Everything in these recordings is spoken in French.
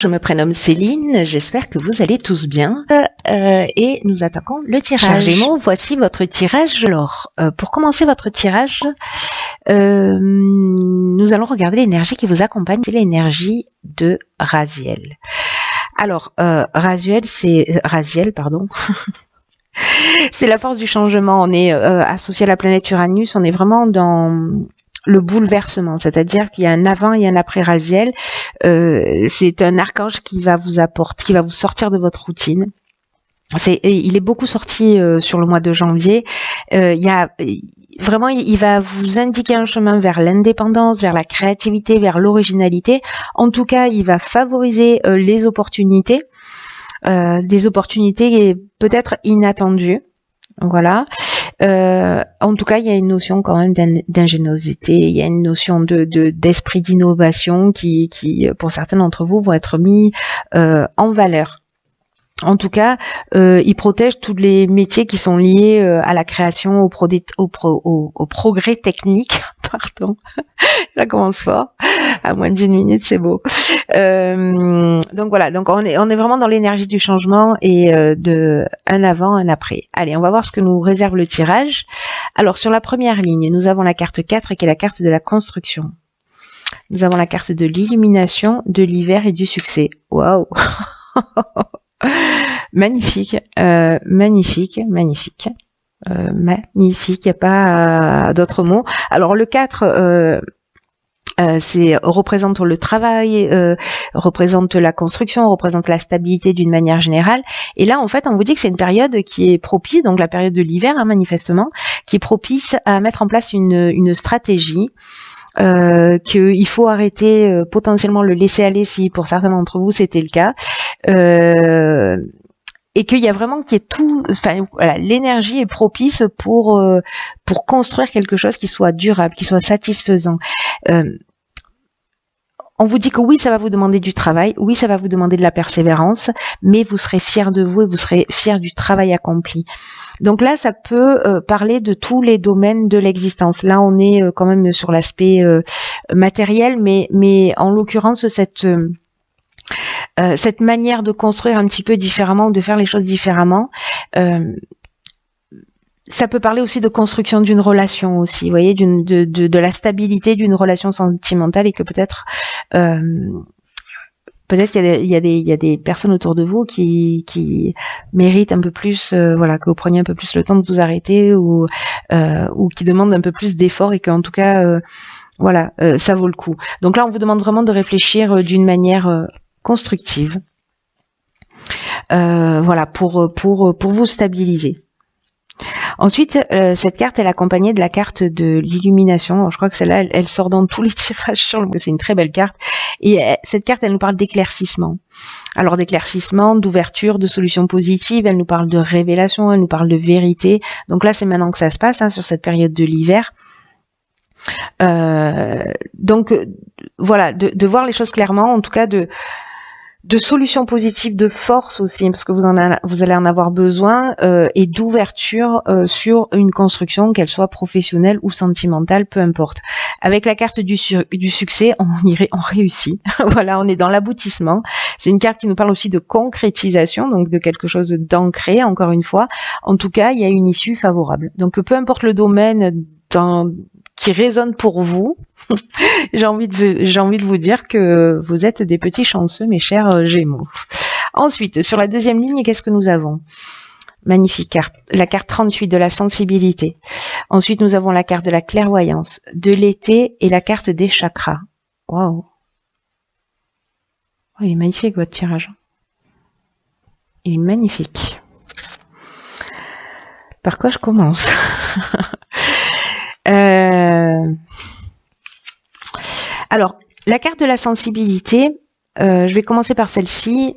Je me prénomme Céline, j'espère que vous allez tous bien et nous attaquons le tirage. Chers Gémeaux, voici votre tirage. Alors, pour commencer votre tirage, nous allons regarder l'énergie qui vous accompagne. C'est l'énergie de Raziel. Alors, Raziel, pardon. C'est la force du changement. On est associé à la planète Uranus. On est vraiment dans le bouleversement, c'est-à-dire qu'il y a un avant et un après Raziel. C'est un archange qui va vous apporter, qui va vous sortir de votre routine. Il est beaucoup sorti sur le mois de janvier. Vraiment, il va vous indiquer un chemin vers l'indépendance, vers la créativité, vers l'originalité. En tout cas, il va favoriser les opportunités, des opportunités peut-être inattendues. Voilà. En tout cas, il y a une notion quand même d'ingéniosité, il y a une notion d'esprit d'innovation qui, pour certains d'entre vous, vont être mis en valeur. En tout cas, il protège tous les métiers qui sont liés à la création, au progrès technique. Pardon, ça commence fort. À moins d'1 minute, c'est beau. Donc voilà, donc on est vraiment dans l'énergie du changement et de un avant, un après. Allez, on va voir ce que nous réserve le tirage. Alors sur la première ligne, nous avons la carte 4 qui est la carte de la construction. Nous avons la carte de l'illumination, de l'hiver et du succès. Waouh. Magnifique, magnifique, magnifique. Magnifique, il n'y a pas d'autres mots. Alors le 4, représente le travail, représente la construction, représente la stabilité d'une manière générale. Et là, en fait, on vous dit que c'est une période qui est propice, donc la période de l'hiver, hein, manifestement, qui est propice à mettre en place une stratégie. Qu'il faut arrêter potentiellement le laisser aller si pour certains d'entre vous c'était le cas, et qu'il y a vraiment voilà, l'énergie est propice pour construire quelque chose qui soit durable, qui soit satisfaisant. On vous dit que oui, ça va vous demander du travail, oui, ça va vous demander de la persévérance, mais vous serez fiers de vous et vous serez fiers du travail accompli. Donc là, ça peut parler de tous les domaines de l'existence. Là, on est quand même sur l'aspect matériel, mais en l'occurrence, cette manière de construire un petit peu différemment ou de faire les choses différemment, ça peut parler aussi de construction d'une relation aussi, vous voyez, de la stabilité d'une relation sentimentale et que peut-être il y a des personnes autour de vous qui méritent un peu plus, voilà, que vous preniez un peu plus le temps de vous arrêter ou qui demandent un peu plus d'efforts et qu'en tout cas, voilà, ça vaut le coup. Donc là, on vous demande vraiment de réfléchir d'une manière constructive, voilà, pour vous stabiliser. Ensuite, cette carte, elle est accompagnée de la carte de l'illumination. Je crois que celle-là, elle sort dans tous les tirages. C'est une très belle carte. Et cette carte, elle nous parle d'éclaircissement. Alors d'éclaircissement, d'ouverture, de solutions positives. Elle nous parle de révélation, elle nous parle de vérité. Donc là, c'est maintenant que ça se passe, hein, sur cette période de l'hiver. Donc voilà, de voir les choses clairement, en tout cas de solutions positives, de force aussi, parce que vous allez en avoir besoin, et d'ouverture sur une construction, qu'elle soit professionnelle ou sentimentale, peu importe. Avec la carte du succès, on réussit. Voilà, on est dans l'aboutissement. C'est une carte qui nous parle aussi de concrétisation, donc de quelque chose d'ancré, encore une fois. En tout cas, il y a une issue favorable. Donc peu importe le domaine qui résonne pour vous, j'ai envie de vous dire que vous êtes des petits chanceux, mes chers Gémeaux. Ensuite, sur la deuxième ligne, qu'est-ce que nous avons? Magnifique carte, la carte 38 de la sensibilité. Ensuite, nous avons la carte de la clairvoyance, de l'été et la carte des chakras. Waouh! Oh, il est magnifique votre tirage. Il est magnifique. Par quoi je commence? Alors, la carte de la sensibilité, je vais commencer par celle-ci,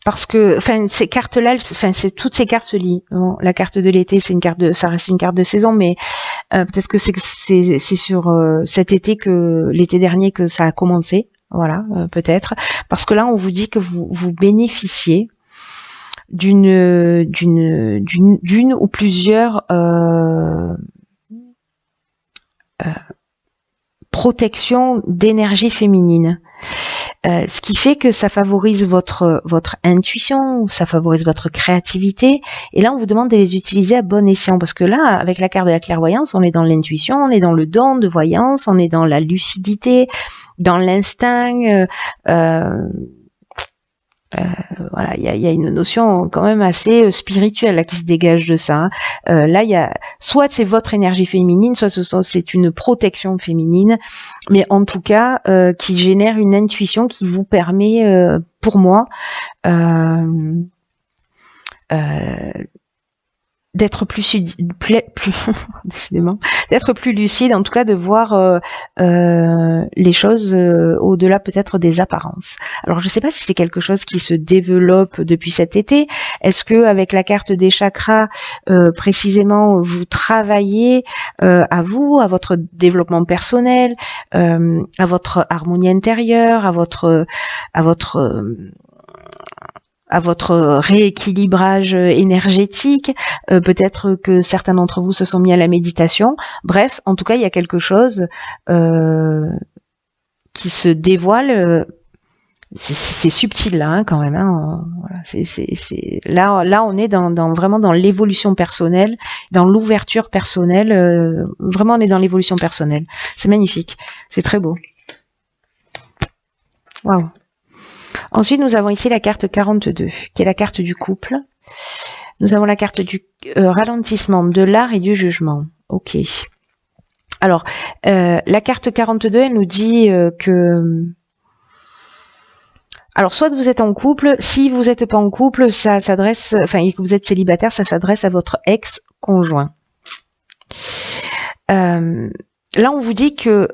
parce que, ces cartes-là, c'est toutes ces cartes se lient. Bon, la carte de l'été, ça reste une carte de saison, mais peut-être que c'est sur cet été l'été dernier que ça a commencé, voilà, peut-être, parce que là, on vous dit que vous bénéficiez d'une ou plusieurs protection d'énergie féminine. Ce qui fait que ça favorise votre intuition, ça favorise votre créativité. Et là, on vous demande de les utiliser à bon escient. Parce que là, avec la carte de la clairvoyance, on est dans l'intuition, on est dans le don de voyance, on est dans la lucidité, dans l'instinct. Voilà, il y a une notion quand même assez spirituelle là, qui se dégage de ça. Là, il y a soit c'est votre énergie féminine, soit c'est une protection féminine, mais en tout cas qui génère une intuition qui vous permet, pour moi, d'être plus décidément, d'être plus lucide, en tout cas de voir les choses au-delà peut-être des apparences. Alors je ne sais pas si c'est quelque chose qui se développe depuis cet été. Est-ce que avec la carte des chakras précisément vous travaillez à vous, à votre développement personnel, à votre harmonie intérieure, à votre rééquilibrage énergétique, peut-être que certains d'entre vous se sont mis à la méditation. Bref, en tout cas, il y a quelque chose qui se dévoile. C'est subtil là, hein, quand même. Hein. Voilà, là, on est vraiment dans l'évolution personnelle, dans l'ouverture personnelle. Vraiment, on est dans l'évolution personnelle. C'est magnifique, c'est très beau. Waouh. Ensuite, nous avons ici la carte 42, qui est la carte du couple. Nous avons la carte du ralentissement, de l'art et du jugement. Ok. Alors, la carte 42, elle nous dit que... Alors, soit vous êtes en couple, si vous n'êtes pas en couple, ça s'adresse... Enfin, et que vous êtes célibataire, ça s'adresse à votre ex-conjoint. Là, on vous dit que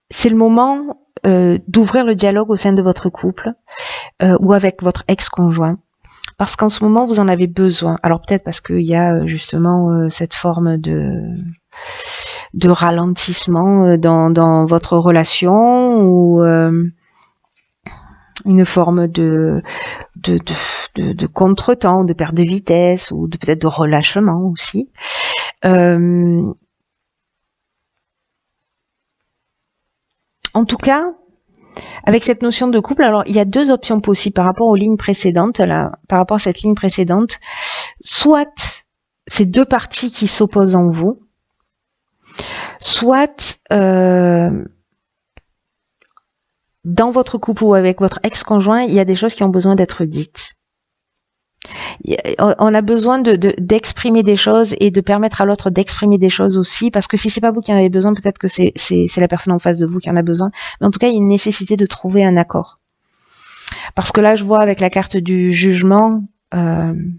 c'est le moment... d'ouvrir le dialogue au sein de votre couple ou avec votre ex-conjoint, parce qu'en ce moment vous en avez besoin. Alors peut-être parce qu'il y a justement cette forme de ralentissement dans votre relation, ou une forme de contretemps, de perte de vitesse, ou peut-être de relâchement aussi. En tout cas, avec cette notion de couple, alors il y a deux options possibles par rapport aux lignes précédentes, par rapport à cette ligne précédente. Soit c'est deux parties qui s'opposent en vous, soit dans votre couple ou avec votre ex-conjoint, il y a des choses qui ont besoin d'être dites. On a besoin d'exprimer des choses et de permettre à l'autre d'exprimer des choses aussi, parce que si c'est pas vous qui en avez besoin, peut-être que c'est la personne en face de vous qui en a besoin. Mais en tout cas, il y a une nécessité de trouver un accord. Parce que là, je vois avec la carte du jugement, il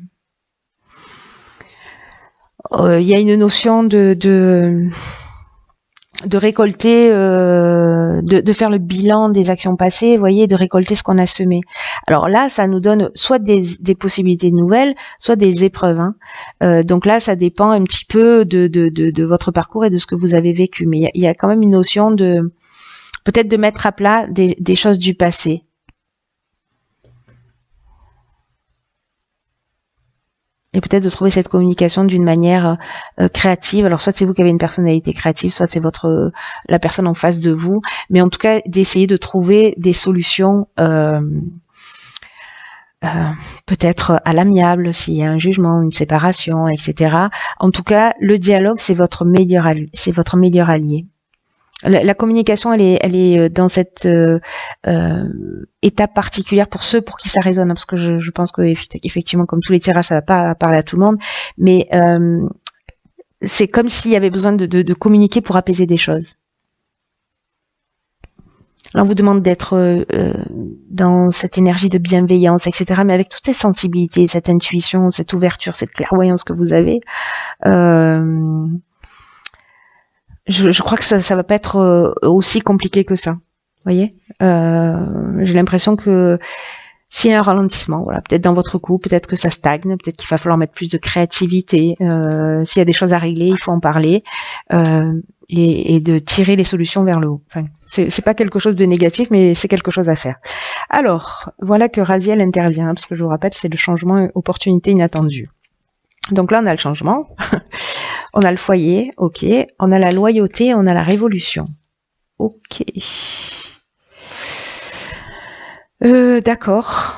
y a une notion de récolter, de faire le bilan des actions passées, vous voyez, de récolter ce qu'on a semé. Alors là, ça nous donne soit des possibilités nouvelles, soit des épreuves. Hein. Donc là, ça dépend un petit peu de votre parcours et de ce que vous avez vécu. Mais il y a quand même une notion de peut-être de mettre à plat des choses du passé. Et peut-être de trouver cette communication d'une manière créative. Alors soit c'est vous qui avez une personnalité créative, soit c'est la personne en face de vous. Mais en tout cas, d'essayer de trouver des solutions peut-être à l'amiable s'il y a un jugement, une séparation, etc. En tout cas, le dialogue, c'est votre meilleur allié. La communication, elle est dans cette étape particulière pour ceux pour qui ça résonne, parce que je pense que effectivement, comme tous les tirages, ça va pas parler à tout le monde, mais c'est comme s'il y avait besoin de communiquer pour apaiser des choses. Là, on vous demande d'être dans cette énergie de bienveillance, etc., mais avec toutes ces sensibilités, cette intuition, cette ouverture, cette clairvoyance que vous avez. Je crois que ça va pas être aussi compliqué que ça. Vous voyez, j'ai l'impression que s'il y a un ralentissement, voilà, peut-être dans votre couple, peut-être que ça stagne, peut-être qu'il va falloir mettre plus de créativité. S'il y a des choses à régler, il faut en parler et de tirer les solutions vers le haut. Enfin, c'est pas quelque chose de négatif, mais c'est quelque chose à faire. Alors, voilà que Raziel intervient, parce que je vous rappelle, c'est le changement opportunité inattendue. Donc là, on a le changement. On a le foyer, ok. On a la loyauté, on a la révolution. Ok. D'accord.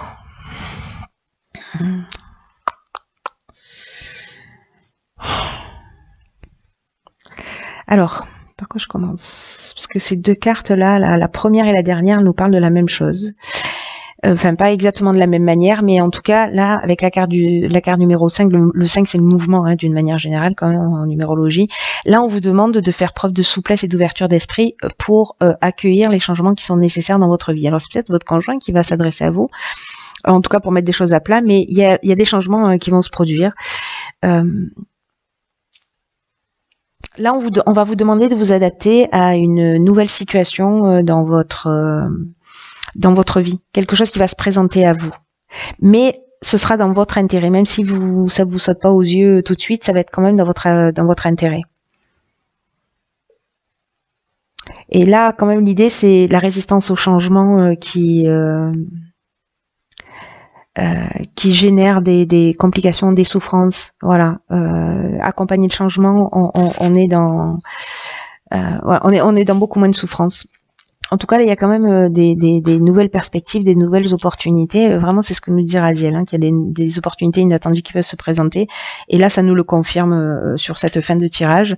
Alors, par quoi je commence? Parce que ces deux cartes-là, la première et la dernière, nous parlent de la même chose. Enfin, pas exactement de la même manière, mais en tout cas, là, avec la carte numéro 5, le 5, c'est le mouvement, hein, d'une manière générale, quand même, en numérologie. Là, on vous demande de faire preuve de souplesse et d'ouverture d'esprit pour accueillir les changements qui sont nécessaires dans votre vie. Alors, c'est peut-être votre conjoint qui va s'adresser à vous, en tout cas pour mettre des choses à plat, mais il y a des changements qui vont se produire. Là, on va vous demander de vous adapter à une nouvelle situation dans votre vie, quelque chose qui va se présenter à vous. Mais ce sera dans votre intérêt, même si ça vous saute pas aux yeux tout de suite, ça va être quand même dans votre intérêt. Et là, quand même, l'idée, c'est la résistance au changement qui génère des complications, des souffrances. Voilà. Accompagner le changement, on est dans voilà, on est dans beaucoup moins de souffrance. En tout cas, là, il y a quand même des nouvelles perspectives, des nouvelles opportunités. Vraiment, c'est ce que nous dit Raziel, hein, qu'il y a des opportunités inattendues qui peuvent se présenter. Et là, ça nous le confirme sur cette fin de tirage.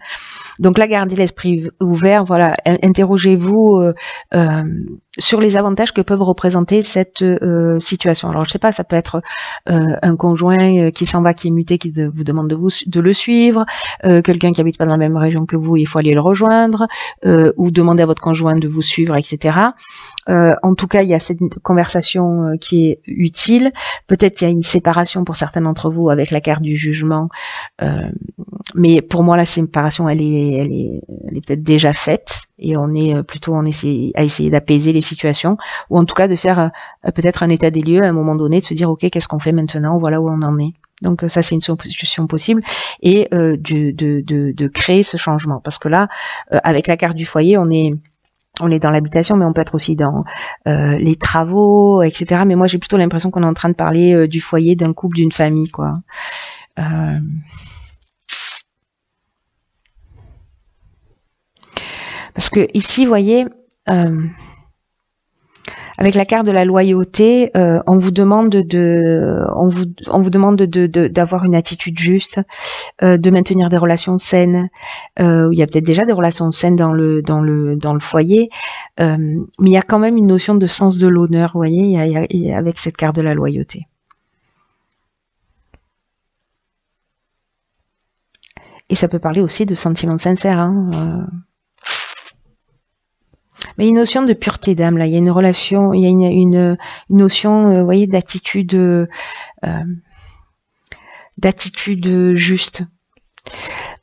Donc là, gardez l'esprit ouvert. Voilà, interrogez-vous sur les avantages que peuvent représenter cette situation. Alors, je sais pas, ça peut être un conjoint qui s'en va, qui est muté, qui vous demande de le suivre, quelqu'un qui habite pas dans la même région que vous, il faut aller le rejoindre, ou demander à votre conjoint de vous suivre, etc. En tout cas, il y a cette conversation qui est utile. Peut-être qu'il y a une séparation pour certains d'entre vous avec la carte du jugement, mais pour moi, la séparation, elle est peut-être déjà faite, et on est plutôt à essayer d'apaiser les situations, ou en tout cas de faire peut-être un état des lieux à un moment donné, de se dire ok, qu'est-ce qu'on fait maintenant, voilà où on en est. Donc ça, c'est une solution possible, et de créer ce changement, parce que là, avec la carte du foyer, on est dans l'habitation, mais on peut être aussi dans les travaux, etc. Mais moi, j'ai plutôt l'impression qu'on est en train de parler du foyer, d'un couple, d'une famille, quoi. Parce que ici, vous voyez, avec la carte de la loyauté, on vous demande d'avoir une attitude juste, de maintenir des relations saines. Il y a peut-être déjà des relations saines dans le foyer, mais il y a quand même une notion de sens de l'honneur, vous voyez, avec cette carte de la loyauté. Et ça peut parler aussi de sentiments sincères, hein. Mais il y a une notion de pureté d'âme, là. Il y a une relation, il y a une notion, vous voyez, d'attitude juste.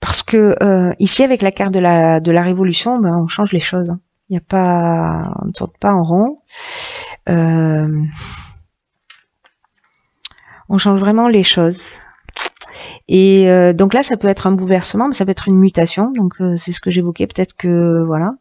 Parce que ici, avec la carte de la révolution, ben, on change les choses. Il n'y a pas, on ne tourne pas en rond. On change vraiment les choses. Et donc là, ça peut être un bouleversement, mais ça peut être une mutation. Donc c'est ce que j'évoquais. Peut-être que voilà.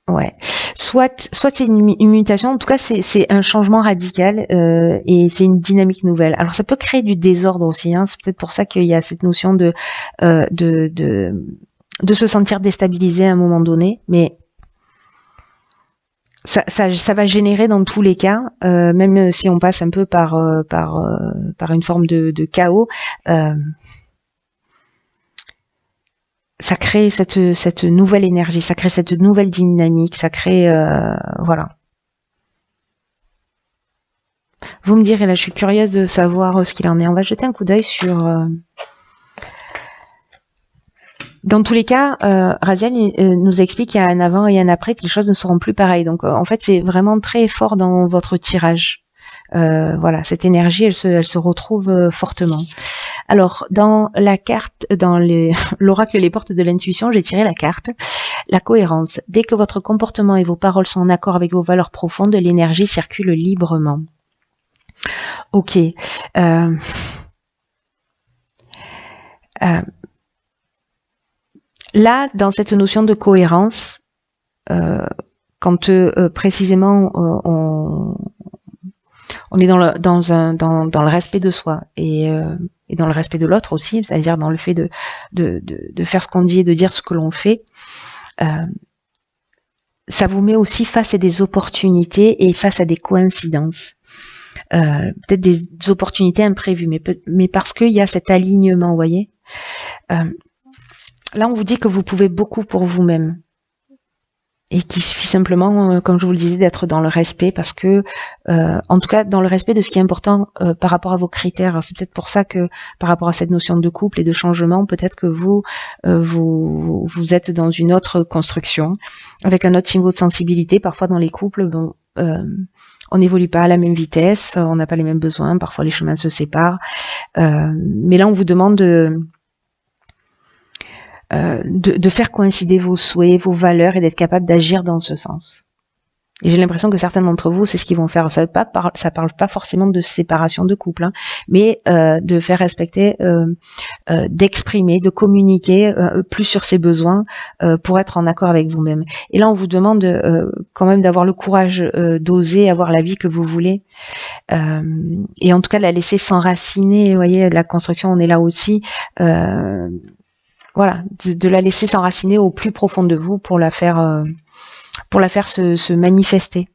Ouais. Soit c'est une mutation. En tout cas, c'est un changement radical et c'est une dynamique nouvelle. Alors ça peut créer du désordre aussi. Hein. C'est peut-être pour ça qu'il y a cette notion de se sentir déstabilisé à un moment donné, mais ça va générer dans tous les cas, même si on passe un peu par une forme de chaos, ça crée cette nouvelle énergie, ça crée cette nouvelle dynamique, ça crée voilà. Vous me direz, là je suis curieuse de savoir ce qu'il en est. On va jeter un coup d'œil sur dans tous les cas, Raziel nous explique qu'il y a un avant et un après, que les choses ne seront plus pareilles. Donc en fait, c'est vraiment très fort dans votre tirage. Voilà, cette énergie, elle se retrouve fortement. Alors, dans la carte, dans l'oracle Les Portes de l'intuition, j'ai tiré la carte, la cohérence. Dès que votre comportement et vos paroles sont en accord avec vos valeurs profondes, l'énergie circule librement. Ok. Là, dans cette notion de cohérence, quand précisément on est dans le respect de soi et dans le respect de l'autre aussi, c'est-à-dire dans le fait de faire ce qu'on dit et de dire ce que l'on fait, ça vous met aussi face à des opportunités et face à des coïncidences. Peut-être des opportunités imprévues, mais parce qu'il y a cet alignement, vous voyez. Là, on vous dit que vous pouvez beaucoup pour vous-même. Et qu'il suffit simplement, comme je vous le disais, d'être dans le respect, parce que, en tout cas, dans le respect de ce qui est important par rapport à vos critères. C'est peut-être pour ça que, par rapport à cette notion de couple et de changement, peut-être que vous êtes dans une autre construction, avec un autre niveau de sensibilité. Parfois, dans les couples, bon, on n'évolue pas à la même vitesse, on n'a pas les mêmes besoins, parfois les chemins se séparent. Mais là, on vous demande de faire coïncider vos souhaits, vos valeurs et d'être capable d'agir dans ce sens. Et j'ai l'impression que certains d'entre vous, c'est ce qu'ils vont faire. Ça parle pas forcément de séparation de couple, hein, mais de faire respecter, d'exprimer, de communiquer plus sur ses besoins pour être en accord avec vous-même. Et là, on vous demande quand même d'avoir le courage d'oser avoir la vie que vous voulez. Et en tout cas, de la laisser s'enraciner. Vous voyez, la construction, on est là aussi. Voilà, de la laisser s'enraciner au plus profond de vous pour la faire se manifester.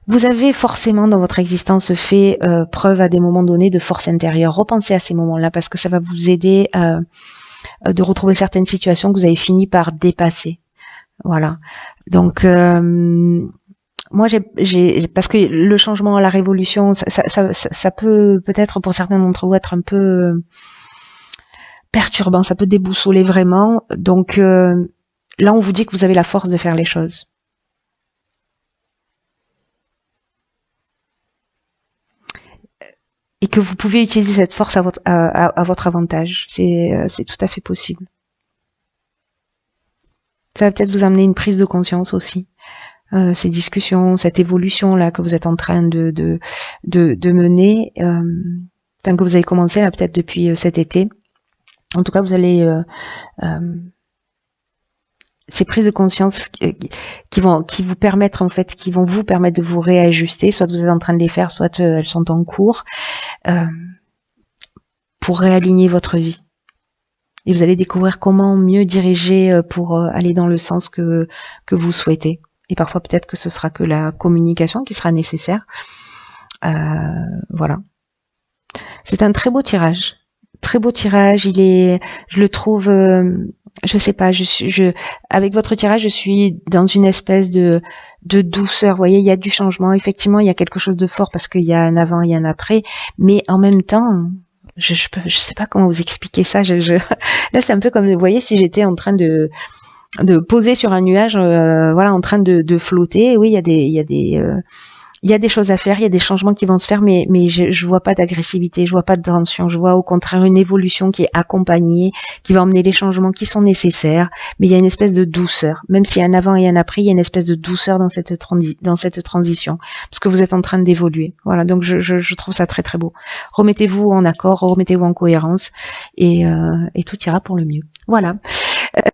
Vous avez forcément dans votre existence fait preuve à des moments donnés de force intérieure. Repensez à ces moments-là parce que ça va vous aider de retrouver certaines situations que vous avez fini par dépasser. Voilà. Donc moi, parce que le changement, la révolution, ça peut peut-être pour certains d'entre vous être un peu perturbant, ça peut déboussoler vraiment. Donc là, on vous dit que vous avez la force de faire les choses. Et que vous pouvez utiliser cette force à votre avantage. C'est tout à fait possible. Ça va peut-être vous amener une prise de conscience aussi. Ces discussions, cette évolution là que vous êtes en train de mener, enfin que vous avez commencé là peut-être depuis cet été. En tout cas, vous allez ces prises de conscience qui vont vous permettre en fait, qui vont vous permettre de vous réajuster. Soit vous êtes en train de les faire, soit elles sont en cours pour réaligner votre vie. Et vous allez découvrir comment mieux diriger pour aller dans le sens que vous souhaitez. Et parfois, peut-être que ce sera que la communication qui sera nécessaire. Voilà. C'est un très beau tirage. Très beau tirage. Je le trouve, je sais pas, avec votre tirage, je suis dans une espèce de douceur. Vous voyez, il y a du changement. Effectivement, il y a quelque chose de fort parce qu'il y a un avant, il y a un après. Mais en même temps, je sais pas comment vous expliquer ça. Là, c'est un peu comme, vous voyez, si j'étais en train de poser sur un nuage, voilà, en train de flotter. Oui, il y a des choses à faire, il y a des changements qui vont se faire, mais je vois pas d'agressivité, je vois pas de tension, je vois au contraire une évolution qui est accompagnée, qui va emmener les changements qui sont nécessaires, mais il y a une espèce de douceur. Même s'il y a un avant et un après, il y a une espèce de douceur dans cette transition, parce que vous êtes en train d'évoluer. Voilà, donc je trouve ça très très beau. Remettez-vous en accord, remettez-vous en cohérence, et tout ira pour le mieux. Voilà.